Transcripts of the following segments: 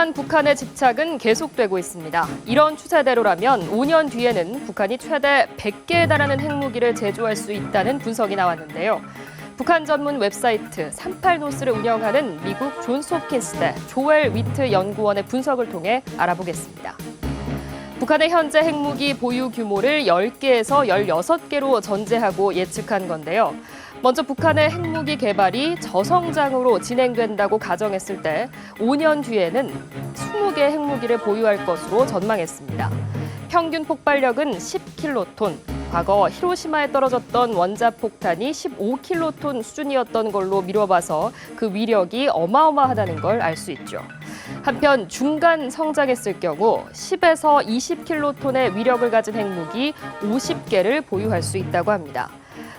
강력한 북한의 집착은 계속되고 있습니다. 이런 추세대로라면 5년 뒤에는 북한이 최대 100개에 달하는 핵무기를 제조할 수 있다는 분석이 나왔는데요. 북한 전문 웹사이트 38노스를 운영하는 미국 존스 홉킨스대 조엘 위트 연구원의 분석을 통해 알아보겠습니다. 북한의 현재 핵무기 보유 규모를 10개에서 16개로 전제하고 예측한 건데요. 먼저 북한의 핵무기 개발이 저성장으로 진행된다고 가정했을 때 5년 뒤에는 20개 핵무기를 보유할 것으로 전망했습니다. 평균 폭발력은 10킬로톤, 과거 히로시마에 떨어졌던 원자폭탄이 15킬로톤 수준이었던 걸로 미뤄봐서 그 위력이 어마어마하다는 걸 알 수 있죠. 한편 중간 성장했을 경우 10에서 20킬로톤의 위력을 가진 핵무기 50개를 보유할 수 있다고 합니다.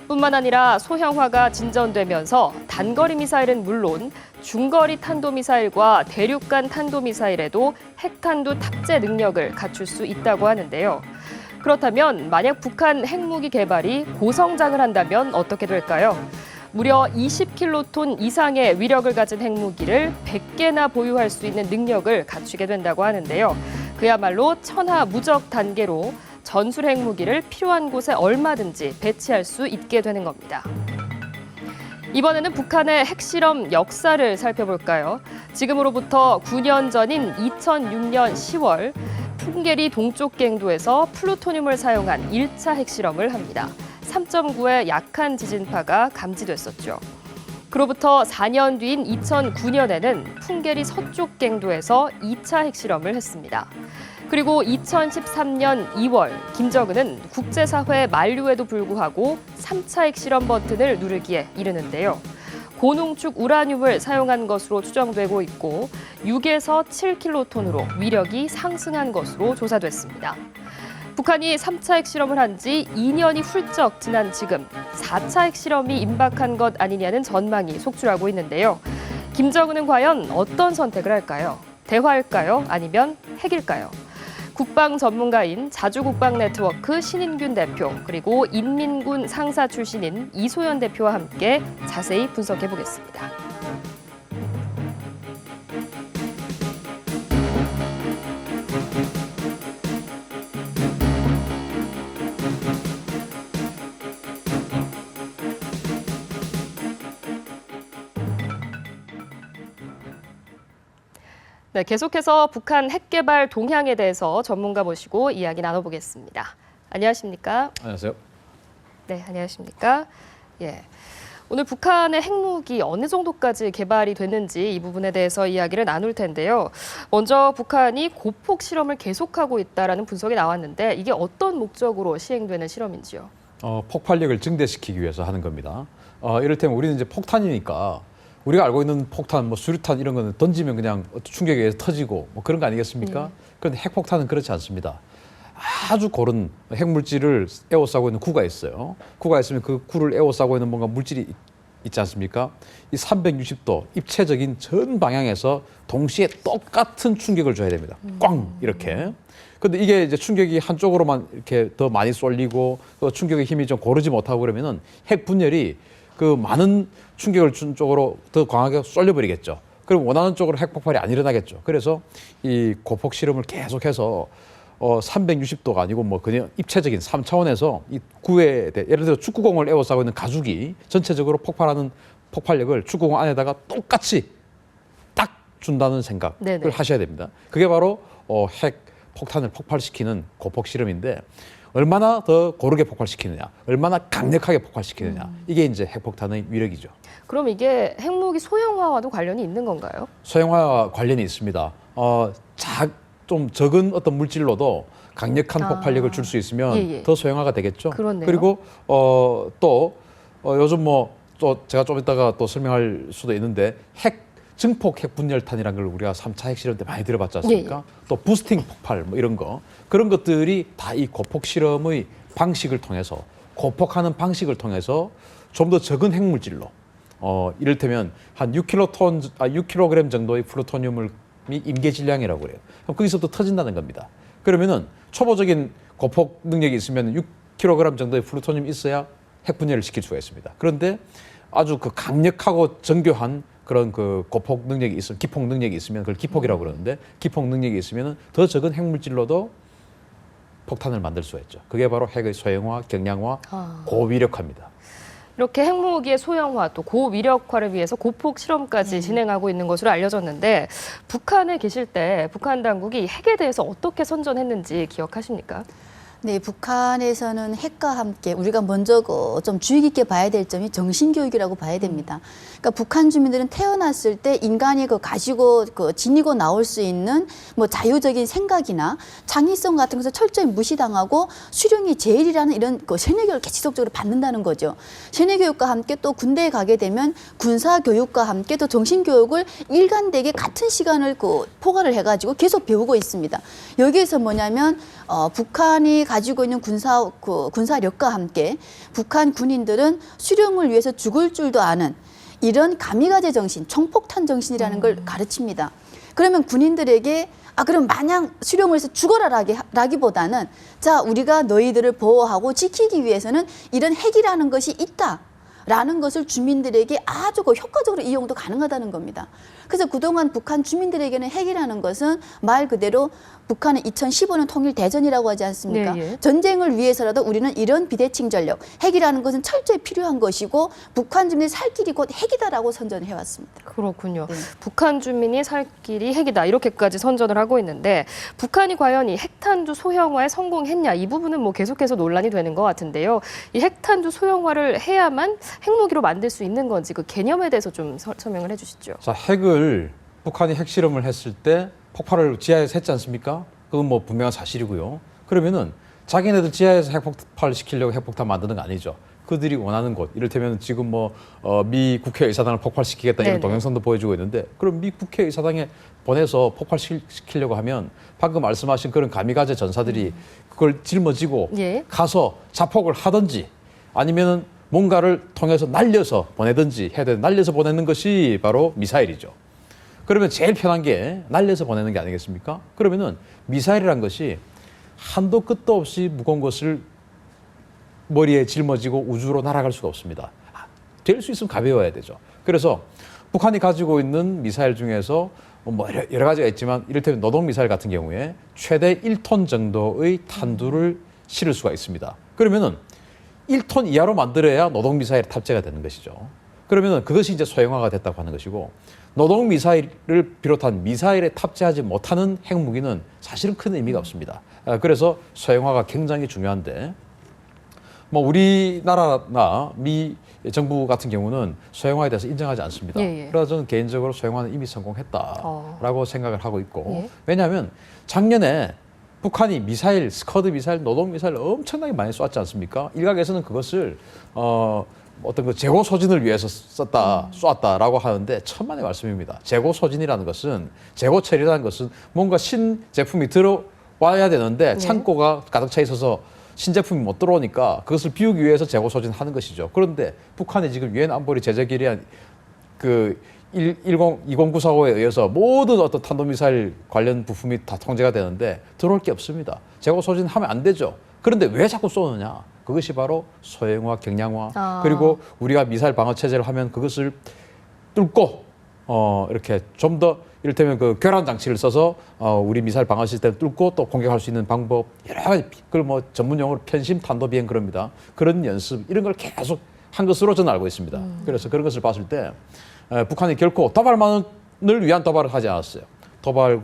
뿐만 아니라 소형화가 진전되면서 단거리 미사일은 물론 중거리 탄도미사일과 대륙간 탄도미사일에도 핵탄두 탑재 능력을 갖출 수 있다고 하는데요. 그렇다면 만약 북한 핵무기 개발이 고성장을 한다면 어떻게 될까요? 무려 20킬로톤 이상의 위력을 가진 핵무기를 100개나 보유할 수 있는 능력을 갖추게 된다고 하는데요. 그야말로 천하무적 단계로 전술 핵무기를 필요한 곳에 얼마든지 배치할 수 있게 되는 겁니다. 이번에는 북한의 핵실험 역사를 살펴볼까요? 지금으로부터 9년 전인 2006년 10월 풍계리 동쪽 갱도에서 플루토늄을 사용한 1차 핵실험을 합니다. 3.9의 약한 지진파가 감지됐었죠. 그로부터 4년 뒤인 2009년에는 풍계리 서쪽 갱도에서 2차 핵실험을 했습니다. 그리고 2013년 2월 김정은은 국제사회 만류에도 불구하고 3차 핵실험 버튼을 누르기에 이르는데요. 고농축 우라늄을 사용한 것으로 추정되고 있고 6에서 7킬로톤으로 위력이 상승한 것으로 조사됐습니다. 북한이 3차 핵실험을 한 지 2년이 훌쩍 지난 지금 4차 핵실험이 임박한 것 아니냐는 전망이 속출하고 있는데요. 김정은은 과연 어떤 선택을 할까요? 대화일까요? 아니면 핵일까요? 국방 전문가인 자주국방네트워크 신인균 대표 그리고 인민군 상사 출신인 이소연 대표와 함께 자세히 분석해 보겠습니다. 네, 계속해서 북한 핵 개발 동향에 대해서 전문가 모시고 이야기 나눠보겠습니다. 안녕하십니까? 안녕하세요. 네, 안녕하십니까? 예. 오늘 북한의 핵무기 어느 정도까지 개발이 됐는지 이 부분에 대해서 이야기를 나눌 텐데요. 먼저 북한이 고폭 실험을 계속하고 있다라는 분석이 나왔는데 이게 어떤 목적으로 시행되는 실험인지요? 폭발력을 증대시키기 위해서 하는 겁니다. 이를테면 우리는 이제 폭탄이니까 우리가 알고 있는 폭탄, 뭐 수류탄 이런 거는 던지면 그냥 충격에 의해서 터지고 뭐 그런 거 아니겠습니까? 그런데 핵폭탄은 그렇지 않습니다. 아주 고른 핵물질을 에워싸고 있는 구가 있어요. 구가 있으면 그 구를 에워싸고 있는 뭔가 물질이 있지 않습니까? 이 360도 입체적인 전 방향에서 동시에 똑같은 충격을 줘야 됩니다. 꽝! 이렇게. 근데 이게 이제 충격이 한쪽으로만 이렇게 더 많이 쏠리고 또 충격의 힘이 좀 고르지 못하고 그러면은 핵 분열이 그 많은 충격을 준 쪽으로 더 강하게 쏠려버리겠죠. 그럼 원하는 쪽으로 핵폭발이 안 일어나겠죠. 그래서 이 고폭 실험을 계속해서 360도가 아니고 뭐 그냥 입체적인 3차원에서 이 구에 대해 예를 들어 축구공을 에워싸고 있는 가죽이 전체적으로 폭발하는 폭발력을 축구공 안에다가 똑같이 딱 준다는 생각을 네네. 하셔야 됩니다. 그게 바로 핵 폭탄을 폭발시키는 고폭 실험인데 얼마나 더 고르게 폭발시키느냐, 얼마나 강력하게 폭발시키느냐, 이게 이제 핵폭탄의 위력이죠. 그럼 이게 핵무기 소형화와도 관련이 있는 건가요? 소형화와 관련이 있습니다. 좀 적은 어떤 물질로도 강력한 폭발력을 줄 수 있으면 더 소형화가 되겠죠. 그렇네요. 그리고 또 요즘 뭐 또 제가 좀 이따가 또 설명할 수도 있는데 증폭 핵 분열탄이라는 걸 우리가 3차 핵실험 때 많이 들어봤지 않습니까? 또 부스팅 폭발 뭐 이런 거 그런 것들이 다 이 고폭 실험의 방식을 통해서 고폭하는 방식을 통해서 좀 더 적은 핵물질로 이를테면 한 6kg 정도의 플루토늄이 임계 질량이라고 그래요. 그럼 거기서부터 터진다는 겁니다. 그러면은 초보적인 고폭 능력이 있으면 6kg 정도의 플루토늄이 있어야 핵 분열을 시킬 수가 있습니다. 그런데 아주 그 강력하고 정교한 그런 그 고폭 능력이 있으면, 기폭 능력이 있으면 그걸 기폭이라고 그러는데 기폭 능력이 있으면 더 적은 핵물질로도 폭탄을 만들 수가 있죠. 그게 바로 핵의 소형화, 경량화, 고위력화입니다. 이렇게 핵무기의 소형화 또 고위력화를 위해서 고폭 실험까지 진행하고 있는 것으로 알려졌는데 북한에 계실 때 북한 당국이 핵에 대해서 어떻게 선전했는지 기억하십니까? 네, 북한에서는 핵과 함께 우리가 먼저 좀 주의 깊게 봐야 될 점이 정신교육이라고 봐야 됩니다. 그러니까 북한 주민들은 태어났을 때 인간이 가지고 지니고 나올 수 있는 뭐 자유적인 생각이나 창의성 같은 것을 철저히 무시당하고 수령이 제일이라는 이런 세뇌교육을 지속적으로 받는다는 거죠. 세뇌교육과 함께 또 군대에 가게 되면 군사교육과 함께 또 정신교육을 일관되게 같은 시간을 포괄을 해가지고 계속 배우고 있습니다. 여기에서 뭐냐면 북한이 가지고 있는 군사력과 함께 북한 군인들은 수령을 위해서 죽을 줄도 아는 이런 가미가제 정신, 총폭탄 정신이라는 걸 가르칩니다. 그러면 군인들에게 그럼 마냥 수령을 해서 죽어라라기보다는 자, 우리가 너희들을 보호하고 지키기 위해서는 이런 핵이라는 것이 있다라는 것을 주민들에게 아주 효과적으로 이용도 가능하다는 겁니다. 그래서 그동안 북한 주민들에게는 핵이라는 것은 말 그대로 북한은 2015년 통일대전이라고 하지 않습니까? 네, 예. 전쟁을 위해서라도 우리는 이런 비대칭 전력, 핵이라는 것은 철저히 필요한 것이고 북한 주민이 살 길이 곧 핵이다라고 선전을 해왔습니다. 그렇군요. 네. 북한 주민이 살 길이 핵이다 이렇게까지 선전을 하고 있는데 북한이 과연 이 핵탄두 소형화에 성공했냐 이 부분은 뭐 계속해서 논란이 되는 것 같은데요. 이 핵탄두 소형화를 해야만 핵무기로 만들 수 있는 건지 그 개념에 대해서 좀 설명을 해주시죠. 자, 핵을 북한이 핵실험을 했을 때 폭발을 지하에서 했지 않습니까? 그건 뭐 분명한 사실이고요. 그러면은 자기네들 지하에서 핵폭발 시키려고 핵폭탄 만드는 거 아니죠. 그들이 원하는 곳, 이를테면 지금 미 국회의사당을 폭발시키겠다 이런 네네. 동영상도 보여주고 있는데 그럼 미 국회의사당에 보내서 폭발시키려고 하면 방금 말씀하신 그런 가미가제 전사들이 그걸 짊어지고 예. 가서 자폭을 하든지 아니면은 뭔가를 통해서 날려서 보내든지 해야 되는 날려서 보내는 것이 바로 미사일이죠. 그러면 제일 편한 게 날려서 보내는 게 아니겠습니까? 그러면은 미사일이란 것이 한도 끝도 없이 무거운 것을 머리에 짊어지고 우주로 날아갈 수가 없습니다. 될 수 있으면 가벼워야 되죠. 그래서 북한이 가지고 있는 미사일 중에서 뭐 여러 가지가 있지만 이를테면 노동 미사일 같은 경우에 최대 1톤 정도의 탄두를 실을 수가 있습니다. 그러면은 1톤 이하로 만들어야 노동 미사일에 탑재가 되는 것이죠. 그러면은 그것이 이제 소형화가 됐다고 하는 것이고 노동 미사일을 비롯한 미사일에 탑재하지 못하는 핵무기는 사실은 큰 의미가 없습니다. 그래서 소형화가 굉장히 중요한데 뭐 우리나라나 미 정부 같은 경우는 소형화에 대해서 인정하지 않습니다. 예, 예. 그래서 저는 개인적으로 소형화는 이미 성공했다라고 생각을 하고 있고 예. 왜냐하면 작년에 북한이 미사일, 스커드 미사일, 노동 미사일 엄청나게 많이 쐈지 않습니까? 일각에서는 그것을 어떤 그 재고 소진을 위해서 쐈다라고 하는데 천만의 말씀입니다. 재고 소진이라는 것은 재고 처리라는 것은 뭔가 신 제품이 들어와야 되는데 창고가 가득 차 있어서 신제품이 못 들어오니까 그것을 비우기 위해서 재고 소진하는 것이죠. 그런데 북한이 지금 유엔 안보리 제재 결의안 그 2094호에 의해서 모든 어떤 탄도미사일 관련 부품이 다 통제가 되는데 들어올 게 없습니다. 재고 소진하면 안 되죠. 그런데 왜 자꾸 쏘느냐? 그것이 바로 소형화, 경량화 그리고 우리가 미사일 방어 체제를 하면 그것을 뚫고 이렇게 좀 더 이를테면 그 교란 장치를 써서 우리 미사일 방어 시스템을 뚫고 또 공격할 수 있는 방법 여러 가지 그걸 뭐 전문 용어로 편심 탄도 비행 그럽니다. 그런 연습 이런 걸 계속 한 것으로 저는 알고 있습니다. 그래서 그런 것을 봤을 때 북한이 결코 도발만을 위한 도발을 하지 않았어요. 도발을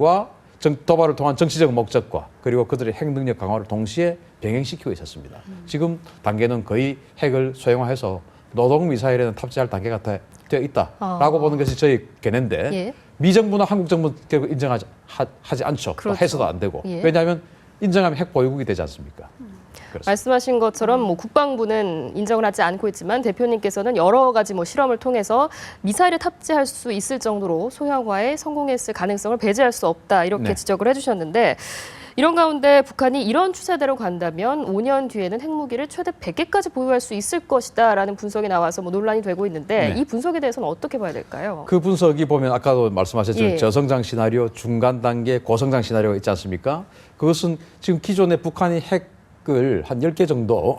통한 정치적 목적과 그리고 그들의 핵 능력 강화를 동시에 병행시키고 있었습니다. 지금 단계는 거의 핵을 소형화해서 노동 미사일에는 탑재할 단계가 되어 있다라고 보는 것이 저희 견해인데 예. 미 정부나 한국 정부는 결국 인정하지 않죠. 그렇죠. 해서도 안 되고. 예. 왜냐하면 인정하면 핵 보유국이 되지 않습니까? 그렇습니다. 말씀하신 것처럼 뭐 국방부는 인정을 하지 않고 있지만 대표님께서는 여러 가지 뭐 실험을 통해서 미사일에 탑재할 수 있을 정도로 소형화에 성공했을 가능성을 배제할 수 없다 이렇게 네. 지적을 해주셨는데 이런 가운데 북한이 이런 추세대로 간다면 5년 뒤에는 핵무기를 최대 100개까지 보유할 수 있을 것이다라는 분석이 나와서 뭐 논란이 되고 있는데 네. 이 분석에 대해서는 어떻게 봐야 될까요? 그 분석이 보면 아까도 말씀하셨지만 예. 저성장 시나리오, 중간 단계, 고성장 시나리오가 있지 않습니까? 그것은 지금 기존의 북한이 핵 핵을 한 10개 정도,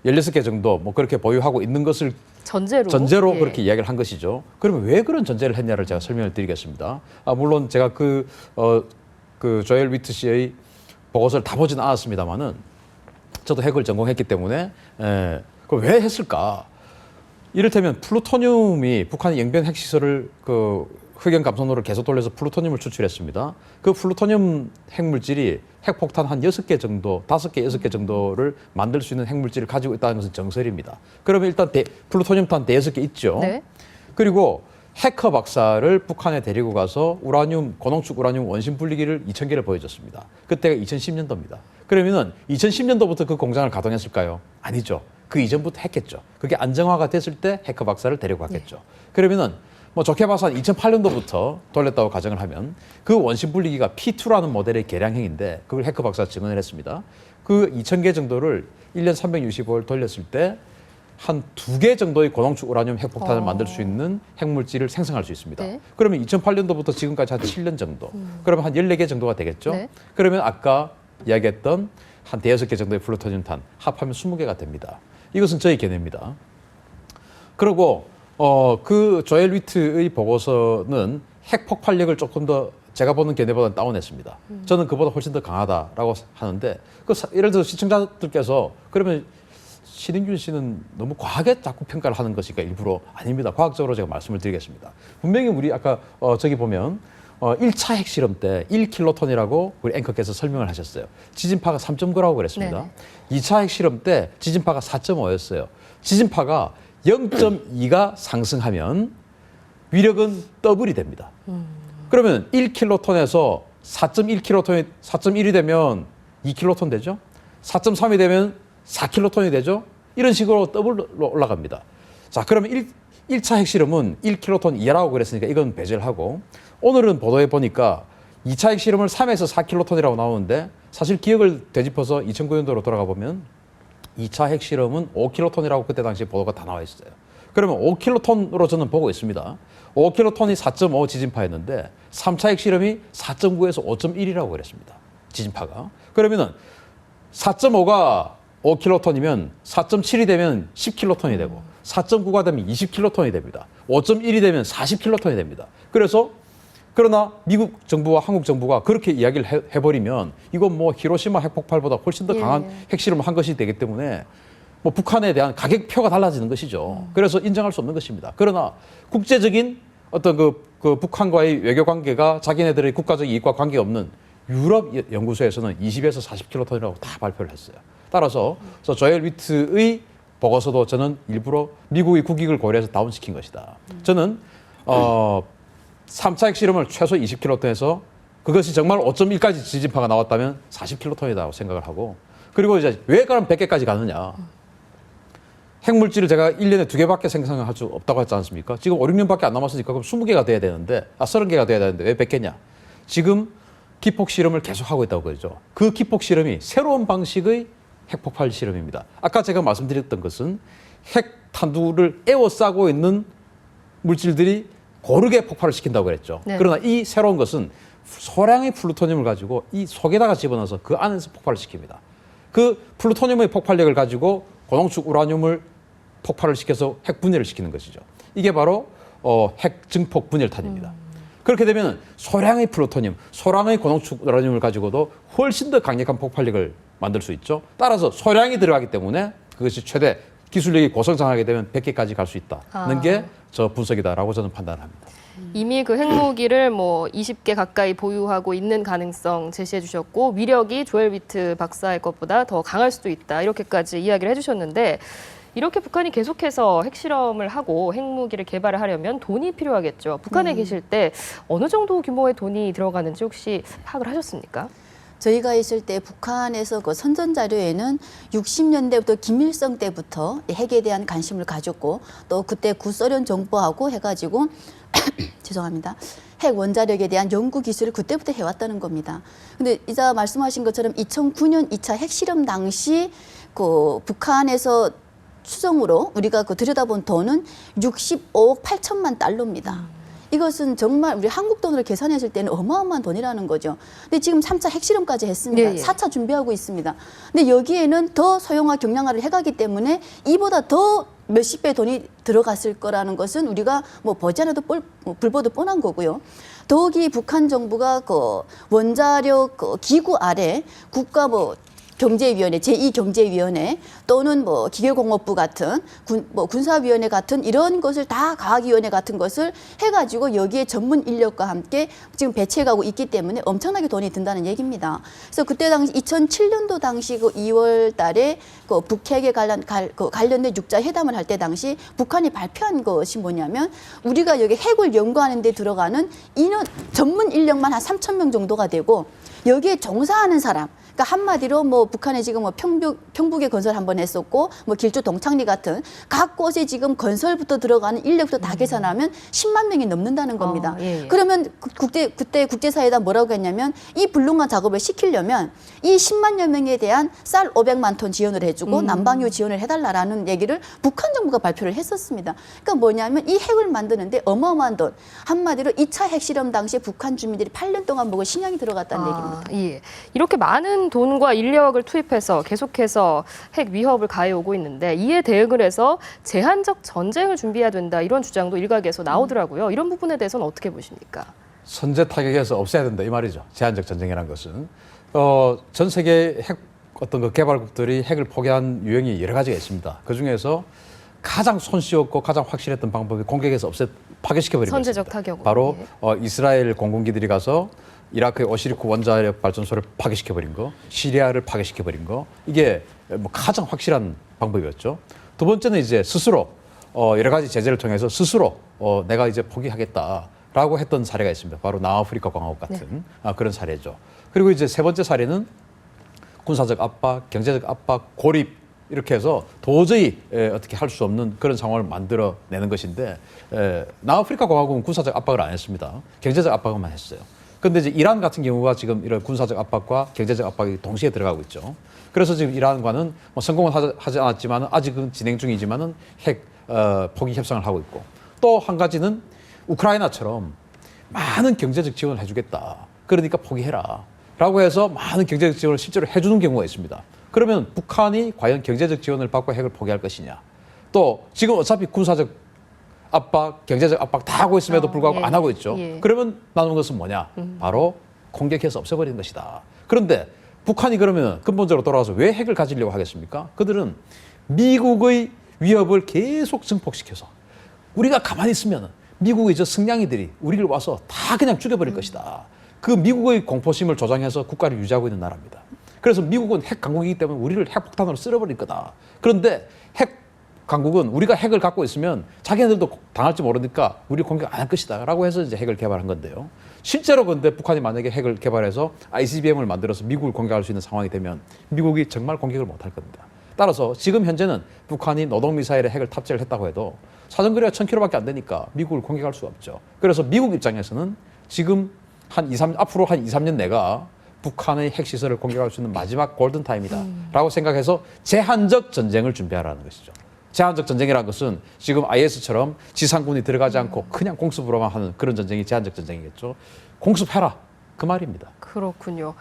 16개 정도 뭐 그렇게 보유하고 있는 것을 전제로 예. 그렇게 이야기를 한 것이죠. 그러면 왜 그런 전제를 했냐를 제가 설명을 드리겠습니다. 물론 제가 그 조엘 위트 씨의 보고서를 다 보진 않았습니다만은 저도 핵을 전공했기 때문에 그걸 왜 했을까? 이를테면 플루토늄이 북한이 영변 핵시설을 흑연 감소로를 계속 돌려서 플루토늄을 추출했습니다. 그 플루토늄 핵물질이 핵폭탄 한 6개 정도, 5개, 6개 정도를 만들 수 있는 핵물질을 가지고 있다는 것은 정설입니다. 그러면 일단 플루토늄도 한 5개 있죠. 네. 그리고 해커 박사를 북한에 데리고 가서 고농축 우라늄 원심 분리기를 2,000개를 보여줬습니다. 그때가 2010년도입니다. 그러면은 2010년도부터 그 공장을 가동했을까요? 아니죠. 그 이전부터 했겠죠. 그게 안정화가 됐을 때 해커 박사를 데리고 갔겠죠. 네. 그러면은 뭐 좋게 봐서 한 2008년도부터 돌렸다고 가정을 하면 그 원심 분리기가 P2라는 모델의 개량형인데 그걸 해커 박사가 증언을 했습니다. 그 2,000개 정도를 1년 365일 돌렸을 때 한 2개 정도의 고농축 우라늄 핵폭탄을 만들 수 있는 핵물질을 생성할 수 있습니다. 네. 그러면 2008년도부터 지금까지 한 7년 정도. 그러면 한 14개 정도가 되겠죠. 네. 그러면 아까 이야기했던 한 5개 정도의 플루토늄탄 합하면 20개가 됩니다. 이것은 저희 견해입니다. 그리고 그 조엘 위트의 보고서는 핵 폭발력을 조금 더 제가 보는 견해보다는 다운했습니다. 저는 그보다 훨씬 더 강하다라고 하는데 예를 들어서 시청자들께서 그러면 신인균 씨는 너무 과하게 자꾸 평가를 하는 것이니까 일부러 아닙니다. 과학적으로 제가 말씀을 드리겠습니다. 분명히 우리 아까 저기 보면 1차 핵실험 때 1킬로톤이라고 우리 앵커께서 설명을 하셨어요. 지진파가 3.9라고 그랬습니다. 네네. 2차 핵실험 때 지진파가 4.5였어요. 지진파가 0.2가 상승하면 위력은 더블이 됩니다. 그러면 1킬로톤에서 4.1킬로톤이 되면 2킬로톤 되죠? 4.3이 되면 4킬로톤이 되죠? 이런 식으로 더블로 올라갑니다. 자, 그러면 1차 핵실험은 1킬로톤 이하라고 그랬으니까 이건 배제를 하고 오늘은 보도해 보니까 2차 핵실험을 3에서 4킬로톤이라고 나오는데 사실 기억을 되짚어서 2009년도로 돌아가 보면 2차 핵실험은 5킬로톤이라고 그때 당시 보도가 다 나와 있어요. 그러면 5킬로톤으로 저는 보고 있습니다. 5킬로톤이 4.5 지진파였는데 3차 핵실험이 4.9에서 5.1이라고 그랬습니다. 지진파가. 그러면은 4.5가 5킬로톤이면 4.7이 되면 10킬로톤이 되고 4.9가 되면 20킬로톤이 됩니다. 5.1이 되면 40킬로톤이 됩니다. 그러나 미국 정부와 한국 정부가 그렇게 이야기를 해버리면 이건 뭐 히로시마 핵폭발보다 훨씬 더 강한 핵실험을 한 것이 되기 때문에 뭐 북한에 대한 가격표가 달라지는 것이죠. 그래서 인정할 수 없는 것입니다. 그러나 국제적인 어떤 그 북한과의 외교 관계가 자기네들의 국가적 이익과 관계없는 유럽 연구소에서는 20에서 40킬로톤이라고 다 발표를 했어요. 따라서 조엘 위트의 보고서도 저는 일부러 미국의 국익을 고려해서 다운시킨 것이다. 저는 3차 핵실험을 최소 20킬로톤에서 그것이 정말 5.1까지 지진파가 나왔다면 40킬로톤이라고 생각을 하고 그리고 이제 왜 그럼 100개까지 가느냐. 핵물질을 제가 1년에 2개밖에 생성할 수 없다고 했지 않습니까? 지금 5, 6년밖에 안 남았으니까 그럼 20개가 돼야 되는데 30개가 돼야 되는데 왜 100개냐. 지금 기폭 실험을 계속하고 있다고 그러죠. 그 기폭 실험이 새로운 방식의 핵폭발 실험입니다. 아까 제가 말씀드렸던 것은 핵 탄두를 에워싸고 있는 물질들이 고르게 폭발을 시킨다고 그랬죠. 네. 그러나 이 새로운 것은 소량의 플루토늄을 가지고 이 속에다가 집어넣어서 그 안에서 폭발을 시킵니다. 그 플루토늄의 폭발력을 가지고 고농축 우라늄을 폭발을 시켜서 핵 분열을 시키는 것이죠. 이게 바로 핵 증폭 분열탄입니다. 그렇게 되면 소량의 플루토늄, 소량의 고농축 우라늄을 가지고도 훨씬 더 강력한 폭발력을 만들 수 있죠. 따라서 소량이 들어가기 때문에 그것이 최대 기술력이 고성장하게 되면 100개까지 갈 수 있다는 게 저 분석이다라고 저는 판단을 합니다. 이미 그 핵무기를 뭐 20개 가까이 보유하고 있는 가능성 제시해 주셨고 위력이 조엘 위트 박사의 것보다 더 강할 수도 있다. 이렇게까지 이야기를 해주셨는데 이렇게 북한이 계속해서 핵실험을 하고 핵무기를 개발을 하려면 돈이 필요하겠죠. 북한에 계실 때 어느 정도 규모의 돈이 들어가는지 혹시 파악을 하셨습니까? 저희가 있을 때 북한에서 그 선전 자료에는 60년대부터 김일성 때부터 핵에 대한 관심을 가졌고 또 그때 구소련 정부하고 해가지고 죄송합니다. 핵 원자력에 대한 연구 기술을 그때부터 해왔다는 겁니다. 근데 이자 말씀하신 것처럼 2009년 2차 핵실험 당시 그 북한에서 추정으로 우리가 그 들여다본 돈은 65억 8천만 달러입니다. 이것은 정말 우리 한국 돈으로 계산했을 때는 어마어마한 돈이라는 거죠. 근데 지금 3차 핵실험까지 했습니다. 네, 예. 4차 준비하고 있습니다. 근데 여기에는 더 소형화 경량화를 해가기 때문에 이보다 더 몇십 배 돈이 들어갔을 거라는 것은 우리가 뭐 보지 않아도 불보듯 뻔한 거고요. 더욱이 북한 정부가 그 원자력 그 기구 아래 국가 뭐 경제위원회, 제2경제위원회 또는 뭐 기계공업부 같은 군사위원회 같은 이런 것을 다 과학위원회 같은 것을 해가지고 여기에 전문 인력과 함께 지금 배치해가고 있기 때문에 엄청나게 돈이 든다는 얘기입니다. 그래서 그때 당시 2007년도 당시 그 2월 달에 그 북핵에 관련된 6자 회담을 할 때 당시 북한이 발표한 것이 뭐냐면 우리가 여기 핵을 연구하는 데 들어가는 인원 전문 인력만 한 3천 명 정도가 되고 여기에 종사하는 사람 그러니까 한마디로 뭐 북한에 지금 뭐 평북에 건설 한번 했었고 뭐 길주 동창리 같은 각 곳에 지금 건설부터 들어가는 인력도 다 계산하면 10만 명이 넘는다는 겁니다. 예. 그러면 그때 국제사회에다 뭐라고 했냐면 이 불능한 작업을 시키려면 이 10만여 명에 대한 쌀 500만 톤 지원을 해주고 난방유 지원을 해달라라는 얘기를 북한 정부가 발표를 했었습니다. 그러니까 뭐냐면 이 핵을 만드는데 어마어마한 돈 한마디로 2차 핵실험 당시에 북한 주민들이 8년 동안 먹은 식량이 들어갔다는 얘기입니다. 예. 이렇게 많은 돈과 인력을 투입해서 계속해서 핵 위협을 가해오고 있는데 이에 대응을 해서 제한적 전쟁을 준비해야 된다 이런 주장도 일각에서 나오더라고요. 이런 부분에 대해서는 어떻게 보십니까? 선제 타격에서 없애야 된다 이 말이죠. 제한적 전쟁이라는 것은 전 세계 핵 어떤 그 개발국들이 핵을 포기한 유형이 여러 가지가 있습니다. 그 중에서 가장 손쉬웠고 가장 확실했던 방법이 공격해서 파괴시켜버리는 선제적 것입니다. 타격으로. 바로 예. 이스라엘 공군기들이 가서 이라크의 오시리쿠 원자력 발전소를 파괴시켜버린 거, 시리아를 파괴시켜버린 거, 이게 뭐 가장 확실한 방법이었죠. 두 번째는 이제 스스로 여러 가지 제재를 통해서 스스로 내가 이제 포기하겠다라고 했던 사례가 있습니다. 바로 남아프리카 공화국 같은 그런 사례죠. 그리고 이제 세 번째 사례는 군사적 압박, 경제적 압박, 고립 이렇게 해서 도저히 어떻게 할 수 없는 그런 상황을 만들어내는 것인데 남아프리카 공화국은 군사적 압박을 안 했습니다. 경제적 압박만 했어요. 그런데 이제 이란 같은 경우가 지금 이런 군사적 압박과 경제적 압박이 동시에 들어가고 있죠. 그래서 지금 이란과는 뭐 성공은 하지 않았지만 아직은 진행 중이지만은 핵 포기 협상을 하고 있고 또 한 가지는 우크라이나처럼 많은 경제적 지원을 해주겠다. 그러니까 포기해라. 라고 해서 많은 경제적 지원을 실제로 해주는 경우가 있습니다. 그러면 북한이 과연 경제적 지원을 받고 핵을 포기할 것이냐. 또 지금 어차피 군사적 압박, 경제적 압박 다 하고 있음에도 불구하고 예. 안 하고 있죠. 예. 그러면 남은 것은 뭐냐? 바로 공격해서 없애버리는 것이다. 그런데 북한이 그러면 근본적으로 돌아와서 왜 핵을 가지려고 하겠습니까? 그들은 미국의 위협을 계속 증폭시켜서 우리가 가만히 있으면 미국의 저 승냥이들이 우리를 와서 다 그냥 죽여버릴 것이다. 그 미국의 공포심을 조장해서 국가를 유지하고 있는 나라입니다. 그래서 미국은 핵 강국이기 때문에 우리를 핵폭탄으로 쓸어버릴 거다. 그런데 핵 강국은 우리가 핵을 갖고 있으면 자기네들도 당할지 모르니까 우리 공격 안 할 것이다 라고 해서 이제 핵을 개발한 건데요. 실제로 근데 북한이 만약에 핵을 개발해서 ICBM을 만들어서 미국을 공격할 수 있는 상황이 되면 미국이 정말 공격을 못 할 겁니다. 따라서 지금 현재는 북한이 노동미사일에 핵을 탑재를 했다고 해도 사정거리가 1000km밖에 안 되니까 미국을 공격할 수 없죠. 그래서 미국 입장에서는 지금 앞으로 한 2, 3년 내가 북한의 핵시설을 공격할 수 있는 마지막 골든타임이다 라고 생각해서 제한적 전쟁을 준비하라는 것이죠. 제한적 전쟁이라는 것은 지금 IS처럼 지상군이 들어가지 않고 그냥 공습으로만 하는 그런 전쟁이 제한적 전쟁이겠죠. 공습해라. 그 말입니다. 그렇군요.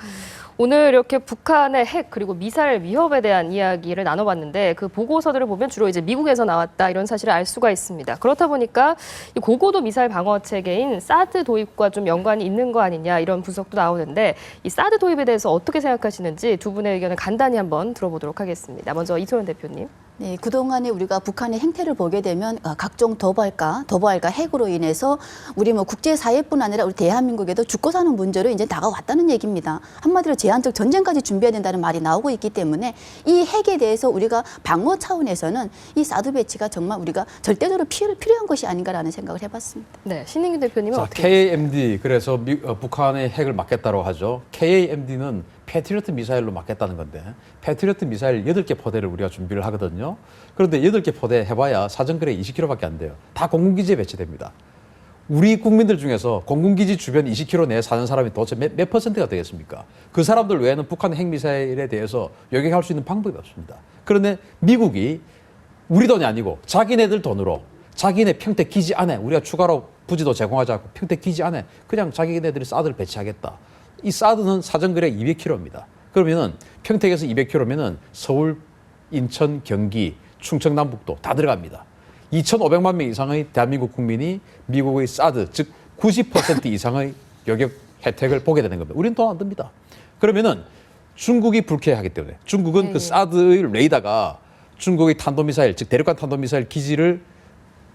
오늘 이렇게 북한의 핵 그리고 미사일 위협에 대한 이야기를 나눠봤는데 그 보고서들을 보면 주로 이제 미국에서 나왔다 이런 사실을 알 수가 있습니다. 그렇다 보니까 이 고고도 미사일 방어 체계인 사드 도입과 좀 연관이 있는 거 아니냐 이런 분석도 나오는데 이 사드 도입에 대해서 어떻게 생각하시는지 두 분의 의견을 간단히 한번 들어보도록 하겠습니다. 먼저 이소연 대표님. 네, 그동안에 우리가 북한의 행태를 보게 되면 각종 도발과 핵으로 인해서 우리 뭐 국제사회뿐 아니라 우리 대한민국에도 죽고 사는 문제로 이제 다가왔다는 얘기입니다. 한마디로 제한적 전쟁까지 준비해야 된다는 말이 나오고 있기 때문에 이 핵에 대해서 우리가 방어 차원에서는 이 사드 배치가 정말 우리가 절대적으로 필요한 것이 아닌가라는 생각을 해봤습니다. 네, 신인규 대표님은 자, 어떻게 KAMD 그래서 북한의 핵을 막겠다고 하죠. KAMD는 패트리어트 미사일로 막겠다는 건데 패트리어트 미사일 8개 포대를 우리가 준비를 하거든요. 그런데 8개 포대 해봐야 사정거리에 20km밖에 안 돼요. 다 공군기지에 배치됩니다. 우리 국민들 중에서 공군기지 주변 20km 내에 사는 사람이 도대체 몇 퍼센트가 되겠습니까? 그 사람들 외에는 북한 핵미사일에 대해서 요격할 수 있는 방법이 없습니다. 그런데 미국이 우리 돈이 아니고 자기네들 돈으로 자기네 평택 기지 안에 우리가 추가로 부지도 제공하지 않고 평택 기지 안에 그냥 자기네들이 사드를 배치하겠다. 이 사드는 사정거리가 200km입니다. 그러면은 평택에서 200km면은 서울, 인천, 경기, 충청 남북도 다 들어갑니다. 2,500만 명 이상의 대한민국 국민이 미국의 사드, 즉 90% 이상의 여객 혜택을 보게 되는 겁니다. 우리는 돈 안 듭니다. 그러면은 중국이 불쾌하기 때문에 중국은 네. 그 사드의 레이더가 중국의 탄도미사일, 즉 대륙간 탄도미사일 기지를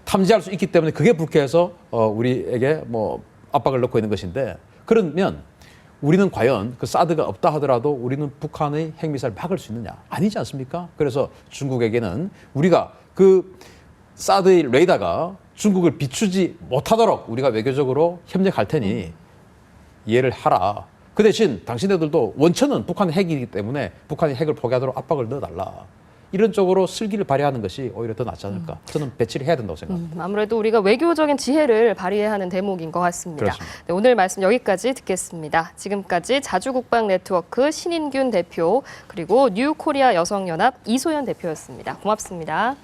탐지할 수 있기 때문에 그게 불쾌해서 우리에게 뭐 압박을 넣고 있는 것인데 그러면 우리는 과연 그 사드가 없다 하더라도 우리는 북한의 핵미사일 막을 수 있느냐? 아니지 않습니까? 그래서 중국에게는 우리가 그 사드의 레이더가 중국을 비추지 못하도록 우리가 외교적으로 협력할 테니 이해를 하라. 그 대신 당신네들도 원천은 북한 핵이기 때문에 북한이 핵을 포기하도록 압박을 넣어달라. 이런 쪽으로 슬기를 발휘하는 것이 오히려 더 낫지 않을까. 저는 배치를 해야 된다고 생각합니다. 아무래도 우리가 외교적인 지혜를 발휘해야 하는 대목인 것 같습니다. 그렇습니다. 네, 오늘 말씀 여기까지 듣겠습니다. 지금까지 자주국방 네트워크 신인균 대표 그리고 뉴코리아 여성연합 이소연 대표였습니다. 고맙습니다.